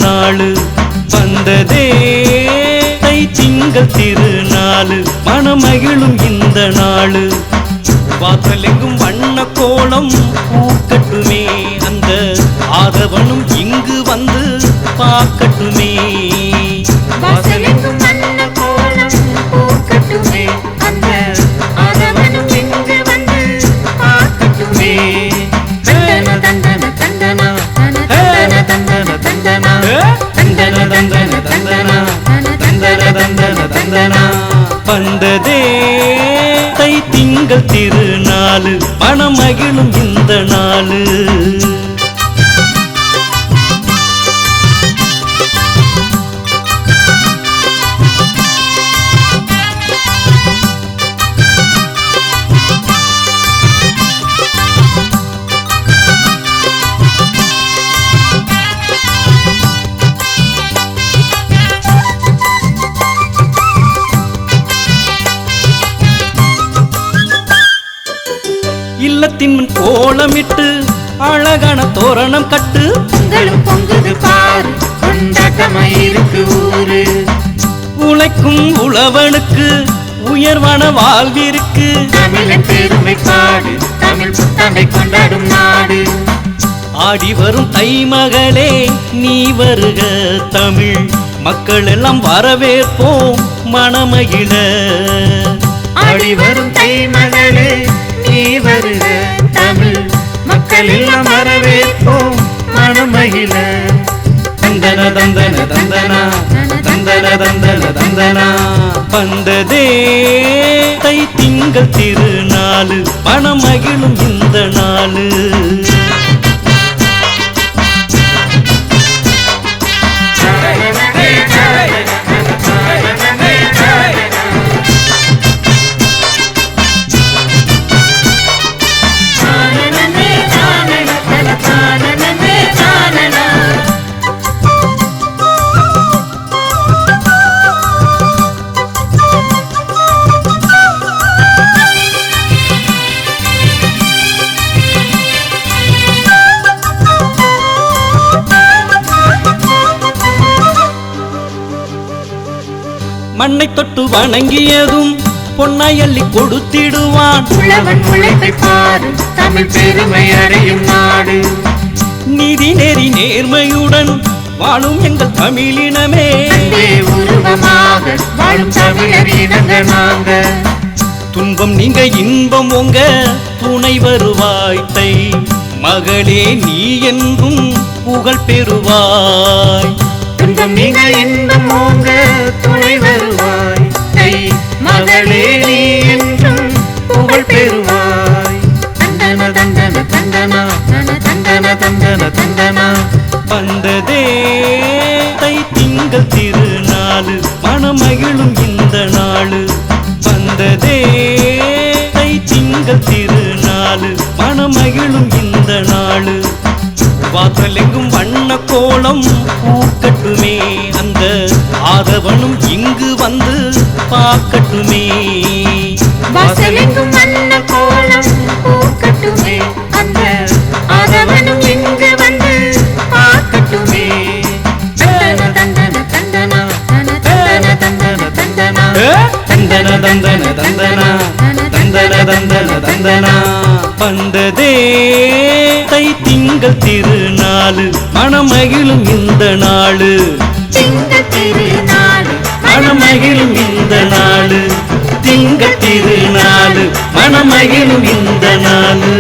நாளு வந்ததே தை திங்கள் திருநாளு மனமகிழும் இந்த நாளு வாசலெங்கும் வண்ண கோலம் பூக்கட்டுமே அந்த ஆதவனும் இங்கு வந்து பார்க்கட்டுமே வாசலெங்கும் வண்ண கோலம் பூக்கட்டுமே அந்த ஆதவனும் இங்கு வந்து பார்க்கட்டுமே தந்தன தந்தன தந்தனா தந்தன தந்தன தந்தனா தந்தன தந்தன தந்தனா தந்தன தந்தன தந்தனா வந்ததே தை திங்கள் திருநாளு மனமகிழும் இந்த நாளு இல்லத்தின் முன் கோலமிட்டு அழகான தோரணம் கட்டு பொங்கலும் பொங்குது பாரு கொண்டாட்டமாயிருக்கு ஊரு உழைக்கும் உழவனுக்கு உயர்வான வாழ்விருக்கு தமிழன் பெருமை பாடு தமிழ் புத்தாண்டை கொண்டாடும் நாடு ஆடி வரும் தை மகளே நீ வருக தமிழ் மக்கள் எல்லாம் வரவேற்போம் மனமகிழ ஆடி வரும் தை மகளே நீ வருக தமிழ் மக்கள் எல்லாம் வரவேற்போம் மனமகிழ தந்தன தந்தன தந்தனா தந்தன தந்தன தந்தனா வந்ததே தை திங்கள் திருநாளு மனமகிழும் இந்த நாளு மண்ணை தொட்டு வணங்கியதும் பொன்னாய் அள்ளி கொடுத்திடுவான் உழவன் உழைப்பை பாரு தமிழ் பெருமை அடையும் நாடு நீதி நெறி நேர்மையுடன் வாழும் எங்கள் தமிழினமே உருவமாக வாழும் தமிழர் இனங்கள் நாங்க துன்பம் நீங்க இன்பம் உங்க துணை வருவாய் தை மகளே நீ என்றும் புகழ் பெறுவாய் துன்பம் நீங்க இன்பம் உங்க துணை வருவாய் தை மகளே நீ என்றும் புகழ் பெறுவாய் தந்தன தந்தன தந்தனா தந்தன தந்தன தந்தனா வந்ததே தை திங்கள் திருநாளு மனமகிழும் இந்த நாளு வந்ததே தை திங்கள் திருநாளு மனமகிழும் இந்த நாளு வாசலெங்கும் வண்ண கோலம் பூக்கட்டுமே அந்த ஆதவனும் இங்கு வந்து பார்க்கட்டுமே வாசலெங்கும் வண்ண கோலம் பூக்கட்டுமே அந்த ஆதவனும் இங்கு வந்து பார்க்கட்டுமே தந்தன தந்தன தந்தனா தந்தன தந்தன தந்தனா தந்தன தந்தன தந்தனா தந்தன தந்தன தந்தனா வந்ததே தை திங்கள் திருநாளு மனமகிழும் இந்த நாளு திங்கள் திருநாள் மனமகிழும் இந்த நாளு திங்கள் திருநாளு மனமகிழும் இந்த நாளு